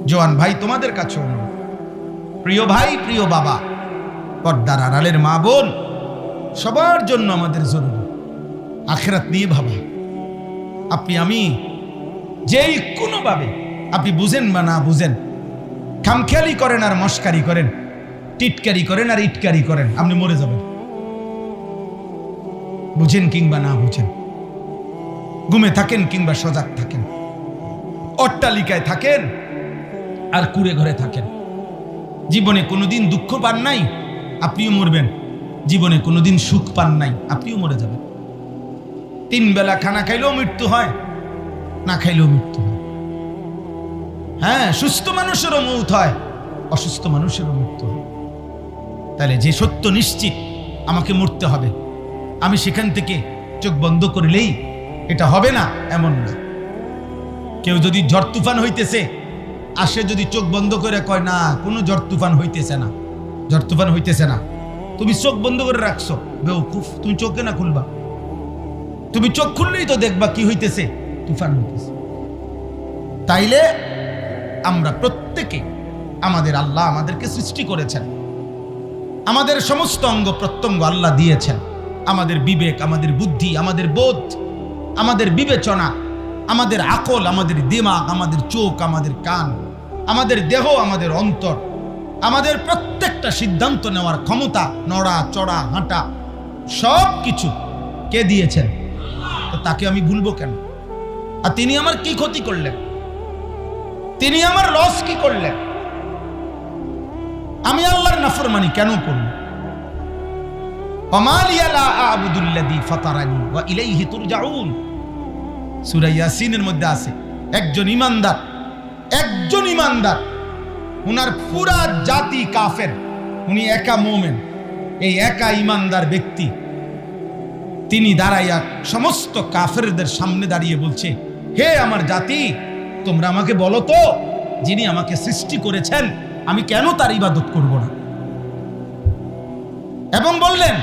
জওয়ান ভাই, তোমাদের কাছে অনুরোধ, প্রিয় ভাই, প্রিয় বাবা, পর্দার আড়ালের মা বোন, সবার জন্য আমাদের জরুরি আখিরাত নিয়ে ভাবা। আপনি আমি যেই কোনোভাবে আপনি বুঝেন বা না বুঝেন, খামখেয়ালি করেন আর মস্কারি করেন, টিটকারি করেন আর ইটকারি করেন, আপনি মরে যাবেন। বুঝেন কিংবা না বুঝেন, ঘুমে থাকেন কিংবা সজাগ থাকেন, অট্টালিকায় থাকেন আর কুড়ে ঘরে থাকেন, জীবনে কোনোদিন দুঃখ পান নাই, আপনিও মরবেন। জীবনে কোনোদিন সুখ পান নাই, আপনিও মরে যাবেন। 3 বেলা খানা খাইলেও মৃত্যু হয়, না খাইলেও মৃত্যু হয়। হ্যাঁ, সুস্থ মানুষেরও মৌত হয়, অসুস্থ মানুষেরও মৃত্যু হয়। তাহলে যে সত্য নিশ্চিত আমাকে মরতে হবে, আমি সেখান থেকে চোখ বন্ধ করলেই এটা হবে না এমন না। কেউ যদি ঝড় তুফান হইতেছে আসে, যদি চোখ বন্ধ করে কয় না কোনো ঝড় তুফান হইতেছে না, ঝড় তুফান হইতেছে না, তুমি চোখ বন্ধ করে রাখছো, বেওকুফ, তুমি চোখে না খুলবা। তুমি চোখ খুললেই তো দেখবা কি হইতেছে, তুফান হইতেছে। তাইলে আমরা প্রত্যেকে, আমাদের আল্লাহ আমাদেরকে সৃষ্টি করেছেন, আমাদের সমস্ত অঙ্গ প্রত্যঙ্গ আল্লাহ দিয়েছেন, আমাদের বিবেক, আমাদের বুদ্ধি, আমাদের বোধ, আমাদের বিবেচনা, আমাদের আকল, আমাদের দিমাগ, আমাদের চোখ, আমাদের কান, আমাদের দেহ, আমাদের অন্তর, আমাদের প্রত্যেকটা সিদ্ধান্ত নেওয়ার ক্ষমতা, নড়া চড়া হাঁটা, সব কিছু কে দিয়েছেন? তো তাকে আমি ভুলবো কেন? আর তিনি আমার কি ক্ষতি করলেন? তিনি আমার লস কি করলেন? আমি আল্লাহর নাফরমানি কেন করব? ওয়ামালিয়া লা আ'বুদুল্লাযী ফাতারানি ওয়া ইলাইহি তুরজাউন। সূরা ইয়াসিনের মধ্যে আছে, একজন ইমানদার, উনার পুরা জাতি কাফের, উনি একা মুমিন। এই একা ইমানদার ব্যক্তি তিনি দাঁড়াইয়া সমস্ত কাফেরদের সামনে দাঁড়িয়ে বলছে, হে আমার জাতি, তোমরা আমাকে বলো তো, যিনি আমাকে সৃষ্টি করেছেন আমি কেন তার ইবাদত করব না? এবং বললেন,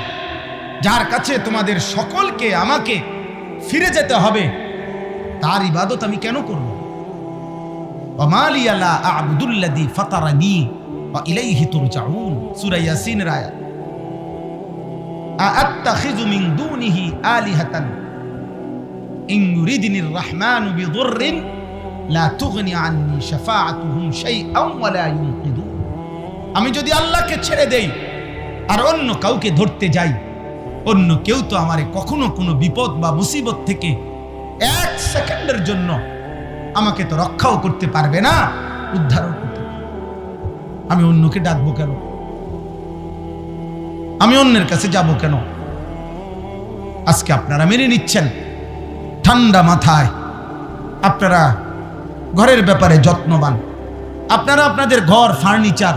যার কাছে তোমাদের সকলকে আমাকে ফিরে যেতে হবে, তার ইবাদত আমি কেন করব? ওয়ামালিয়া লা আ'বুদুল্লাযী ফাতারানি ওয়া ইলাইহি তুরজাউন, সূরা ইয়াসিনের আয়াত। আ'আত্তাখিযু মিন দুনিহি আলিহাতান ইন ইউরিদনির রাহমানু বিদুররিন লা তুগনি আন্নী শাফাআতুহুম শাইআন ওয়া লা ইউনকিদুন। আমি যদি আল্লাহকে ছেড়ে দেই আর অন্য কাউকে ধরতে যাই, অন্য কেউ তো আমারে কখনো কোনো বিপদ বা মুসিবত থেকে 1 সেকেন্ডের জন্য আমাকে তো রক্ষাও করতে পারবে না, উদ্ধারও করতে পারবে। আমি অন্যকে ডাকবো কেন? আমি অন্যের কাছে যাব কেন? আজকে আপনারা মেনে নিচ্ছেন ঠান্ডা মাথায়, আপনারা ঘরের ব্যাপারে যত্নবান, আপনারা আপনাদের ঘর, ফার্নিচার,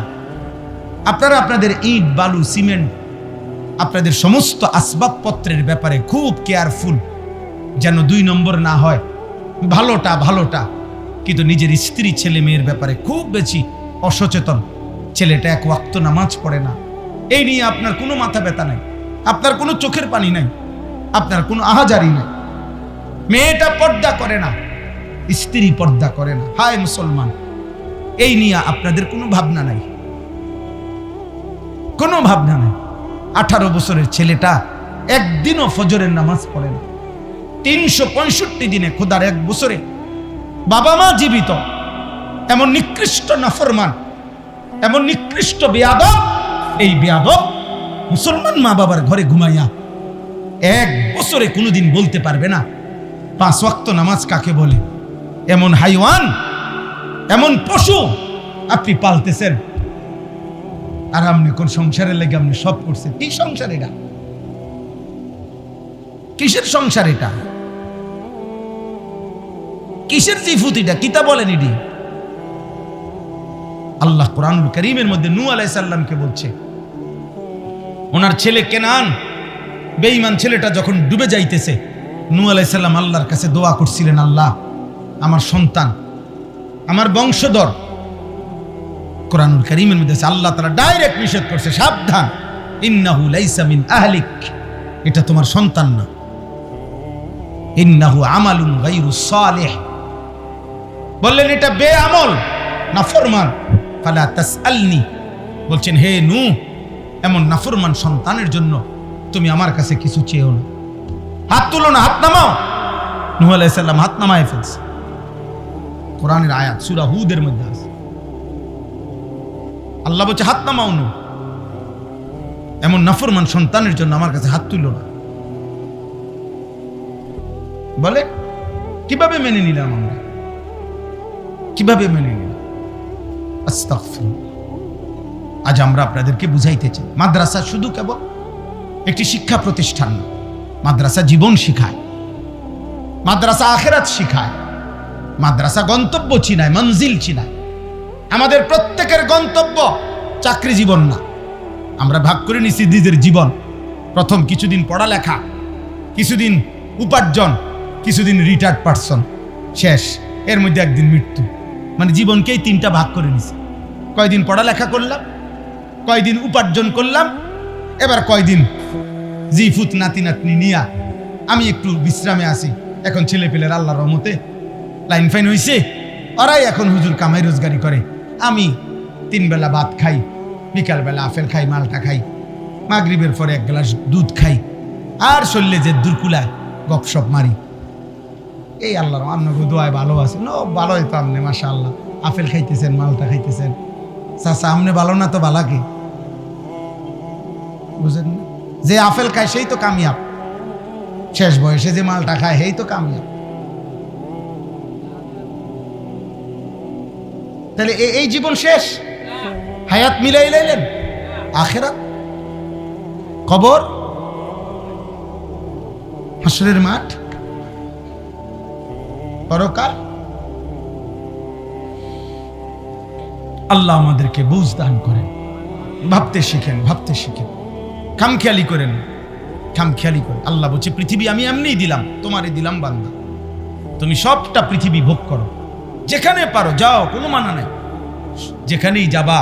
আপনারা আপনাদের ইট, বালু, সিমেন্ট, আপনাদের সমস্ত আসবাবপত্রের ব্যাপারে খুব কেয়ারফুল, যেন 2 নম্বর না হয়, ভালোটা। কিন্তু নিজের স্ত্রী, ছেলে মেয়ের ব্যাপারে খুব বেশি অসচেতন। ছেলেটা 1 ওয়াক্ত নামাজ পড়ে না, এই নিয়ে আপনার কোনো মাথা ব্যথা নাই, আপনার কোনো চোখের পানি নাই, আপনার কোনো আহাজারি নাই। মেয়েটা পর্দা করে না, স্ত্রী পর্দা করে না, হায় মুসলমান, এই নিয়ে আপনাদের কোনো ভাবনা নাই, কোনো ভাবনা নাই। 18 বছরের ছেলেটা একদিনও ফজরের নামাজ পড়ে না। 365 দিনে, খোদার 1 বছরে বাবা মা জীবিত, এমন নিকৃষ্ট নাফরমান, এমন নিকৃষ্ট বেয়াদব, এই বেয়াদব মুসলমান মা বাবার ঘরে ঘুমাইয়া 1 বছরে কোনোদিন বলতে পারবে না 5 ওয়াক্ত নামাজ কাকে বলে। এমন হাইওয়ান, এমন পশু আপনি পালতেছেন, আর আপনি কোন সংসারের লেগে আপনি সব করছেন? কি সংসার এটা? কিসের সংসার এটা? কিসের জিফুতিটা? কিতা বলেন এটি? আল্লাহ কোরআনুল কারীমের মধ্যে নূহ আলাইহিস সালামকে বলছে, ওনার ছেলে কেনান, বেঈমান ছেলেটা যখন ডুবে যাইতেছে, নূহ আলাইহিস সালাম আল্লাহর কাছে দোয়া করছিলেন, আল্লাহ আমার সন্তান, আমার বংশধর। কোরআনুল কারীমের মধ্যে আল্লাহ তাআলা ডাইরেক্ট নিষেধ করছে, সাবধান, ইন্নাহু লাইসা মিন আহলিক, এটা তোমার সন্তান না। ইন্নাহু আমালুন গায়রু সালিহ, বললেন এটা বেআমল নাফরমান, ফালা তাসআলনি, বলছেন হে নূহ এমন নাফরমান সন্তানের জন্য তুমি আমার কাছে কিছু চেয়েও না। হাত তুলো না, হাত নামাও। নূহ আলাইহিস সালাম হাত নামায় ফেলছে। কোরআনের আয়াত সূরা হুদের মধ্যে আছে। আল্লাহ বলছে হাত নামাও নূহ, এমন নাফরমান সন্তানের জন্য আমার কাছে হাত তুলো না। বলে কিভাবে মেনে নিলাম আমরা, কিভাবে মেনে নিলাম? আস্তাগফিরুল্লাহ। আজ আমরা আপনাদেরকে বুঝাইতে চাই, মাদ্রাসা শুধু কেবল একটি শিক্ষা প্রতিষ্ঠান না, মাদ্রাসা জীবন শিখায়, মাদ্রাসা আখিরাত শিখায়, মাদ্রাসা গন্তব্য চিনায়, মঞ্জিল চিনায়। আমাদের প্রত্যেকের গন্তব্য চাকরি জীবন না। আমরা ভাগ করে নিছি নিজের জীবন, প্রথম কিছুদিন পড়ালেখা, কিছুদিন উপার্জন, কিছুদিন রিটায়ার্ড পারসন, শেষ এর মধ্যে একদিন মৃত্যু। মানে জীবনকেই তিনটা ভাগ করে নিছি। কয়দিন পড়ালেখা করলাম, কয়দিন উপার্জন করলাম, এবার কয়দিন জিফুত নাতি নাতনি নিয়া আমি একটু বিশ্রামে আসি। এখন ছেলে পেলের আল্লাহর রহমতে লাইন ফাইন হইছে, ওরাই এখন হুজুর কামাই রোজগারি করে। আমি 3 বেলা ভাত খাই, বিকালবেলা আপেল খাই, মালটা খাই, মাগরিবের পরে 1 গ্লাস দুধ খাই, আর শরীরে যে দুর্কুলায় গপসপ মারি। এই আল্লাহর আপনাকে দোয়ায় ভালো আছে, ভালোই তো আপনি মাশাআল্লাহ, আপেল খাইতেছেন, মালটা খাইতেছেন। চাচা আপনি ভালো না তো ভালা কি বুঝেন না? যে আপেল খায় সেই তো কামিয়াব, শেষ বয়সে যে মালটা খায় সেই তো কামিয়াব। তাহলে এই জীবন শেষ, হায়াত মিলাই লাইলেন, আখিরাত, কবর, হাসরের মাঠ, পরকাল। আল্লাহ আমাদেরকে বুঝ দান করেন, ভাবতে শিখেন, ভাবতে শিখেন, খামখেয়ালি করেন, খামখেয়ালি করেন। আল্লাহ বলছে পৃথিবী আমি এমনিই দিলাম, তোমারে দিলাম বান্দা, তুমি সবটা পৃথিবী ভোগ করো, যেখানে পারো যাও, কোনো মানা নাই। যেখানেই যাবা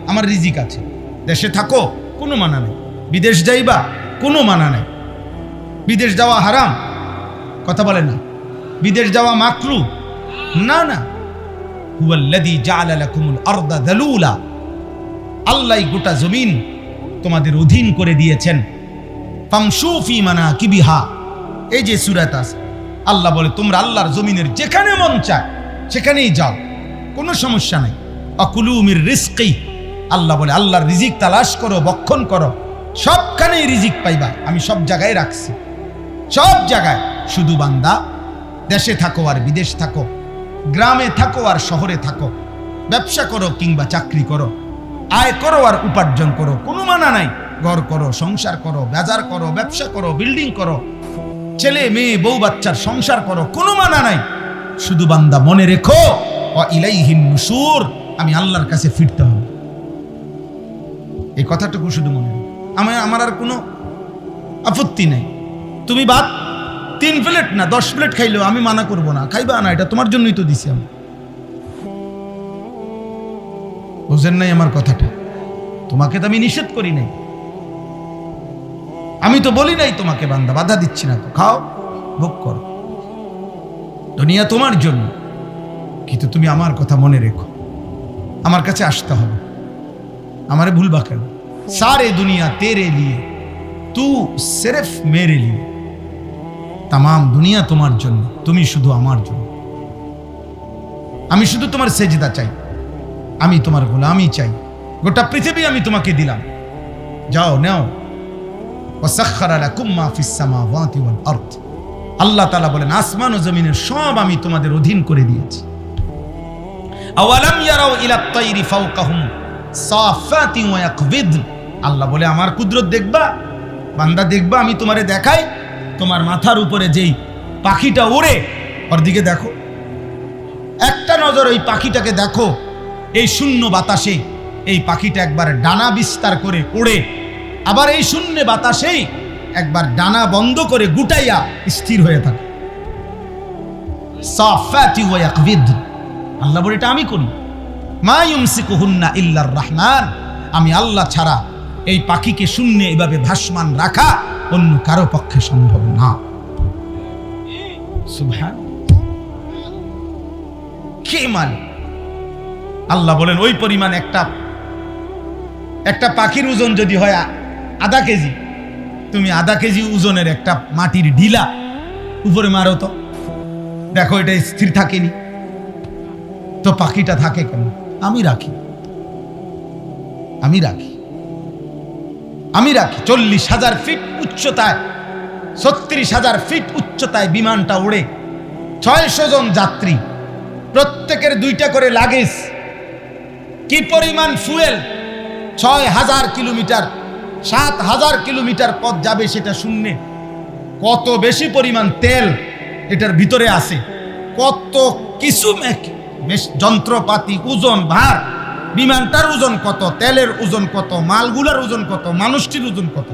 আমার রিজিক আছে, দেশে থাকো কোনো মানা নাই, বিদেশ যাইবা কোনো মানা নাই। বিদেশ যাওয়া হারাম, কথা বলে না, বিদেশ যাওয়া মাকরু না, না। হুয়াল্লাযী জাআলা লাকুমুল আরদা যালুলা, আল্লাহই গোটা জমিন তোমাদের অধীন করে দিয়েছেন। ফামশু ফি মানাকিবিহা, এই যে সূরাত আছে, আল্লাহ বলে তোমরা আল্লাহর জমিনের যেখানে মন চায় সেখানেই যাও, কোনো সমস্যা নাই। আকুলু মির রিজকি, আল্লাহ বলে আল্লাহর রিজিক তালাশ করো, বক্ষণ করো, সবখানেই রিজিক পাইবা, আমি সব জায়গায় রাখছি, সব জায়গায়। শুধু বান্দা দেশে থাকো আর বিদেশ থাকো, গ্রামে থাকো আর শহরে থাকো, ব্যবসা করো কিংবা চাকরি করো, আয় করো আর উপার্জন করো, কোনো মানা নাই। ঘর করো, সংসার করো, বাজার করো, ব্যবসা করো, বিল্ডিং করো, ছেলে মেয়ে বউ বাচ্চার সংসার করো, কোনো মানা নাই। শুধু বান্দা মনে রেখো ওয়া ইলাইহিন নুশুর, আমি আল্লাহর কাছে ফিরতে হবে। এই কথাটুকু শুধু মনে রেখো। আমার আর কোনো আপত্তি নেই, তুমি ভাত 3 প্লেট না 10 প্লেট খাইলেও আমি মানা করব না, খাইবা না, এটা তোমার জন্যই তো দিছি আমি। বুঝেন নাই আমার কথাটা? তোমাকে তো আমি নিষেধ করি নাই, আমি তো বলি নাই তোমাকে বান্দা, বাধা দিচ্ছি না তো, খাও ভোগ করো, দুনিয়া তোমার জন্য। কিন্তু তুমি আমার কথা মনে রেখো, আমার কাছে আসতে হবে, আমারে ভুলবা কেন? সারে দুনিয়া তেরে লিয়ে, তু সিরফ মেরে লিয়ে, তাম দুনিয়া তোমার জন্য, তুমি শুধু আমার জন্য। আমি শুধু তোমার সেজদা চাই, আমি তোমার গোলামি চাই, গোটা পৃথিবী আমি তোমাকে দিলাম, যাও নাও। ওয়াসাখখারা লাকুম মা ফিস সামাওয়াতি ওয়াল আরদ, আল্লাহ তাআলা বলেন আসমান ও জমিনের সব আমি তোমাদের অধীন করে দিয়েছি। আওয়ালাম ইয়ারাউ ইলাত তাইরি ফাওকাহুম সাফাতিন ওয়া ইয়াকবিদ, আল্লাহ বলে আমার কুদরত দেখবা বান্দা, দেখবা আমি তোমারে দেখাই, তোমার মাথার উপরে যেই পাখিটা ওড়ে ওর দিকে দেখো, একটা নজর ওই পাখিটাকে দেখো, এই শূন্য বাতাসে এই পাখিটা একবার ডানা বিস্তার করে ওড়ে, আবার এই শূন্য বাতাসেই একবার ডানা বন্ধ করে গুটাইয়া স্থির হয়ে থাকে। সাফাতি ওয়া ইয়াকবিদ, আল্লাহ বলে এটা আমি করি। মা ইউমসিকুহুন্না ইল্লার রহমান, আমি আল্লাহ ছাড়া এই পাখিকে শূন্যে এভাবে ভাসমান রাখা অন্য কারো পক্ষে সম্ভব না। সুবহান, কে মালিক? আল্লাহ বলেন ওই পরিমাণ একটা পাখির ওজন যদি হয় আধা কেজি, তুমি আধা কেজি ওজনের একটা মাটির ঢিলা উপরে মারো তো দেখো এটা স্থির থাকেনি। তো পাখিটা থাকে কেন? আমি রাখি 40,000 ফিট উচ্চতায়, 36,000 ফিট উচ্চতায় বিমানটা উড়ে, 600 জন যাত্রী, প্রত্যেকের 2টা করে লাগেজ। কি পরিমাণ ফুয়েল! 6,000 কিলোমিটার, 7,000 কিলোমিটার পথ যাবে সেটা শূন্যে। কত বেশি পরিমাণ তেল এটার ভিতরে আছে, কত কিছু যন্ত্রপাতি, ওজন, ভার, বিমানটার ওজন কত, তেলের ওজন কত, মালগুলার ওজন কত, মানুষটির ওজন কত।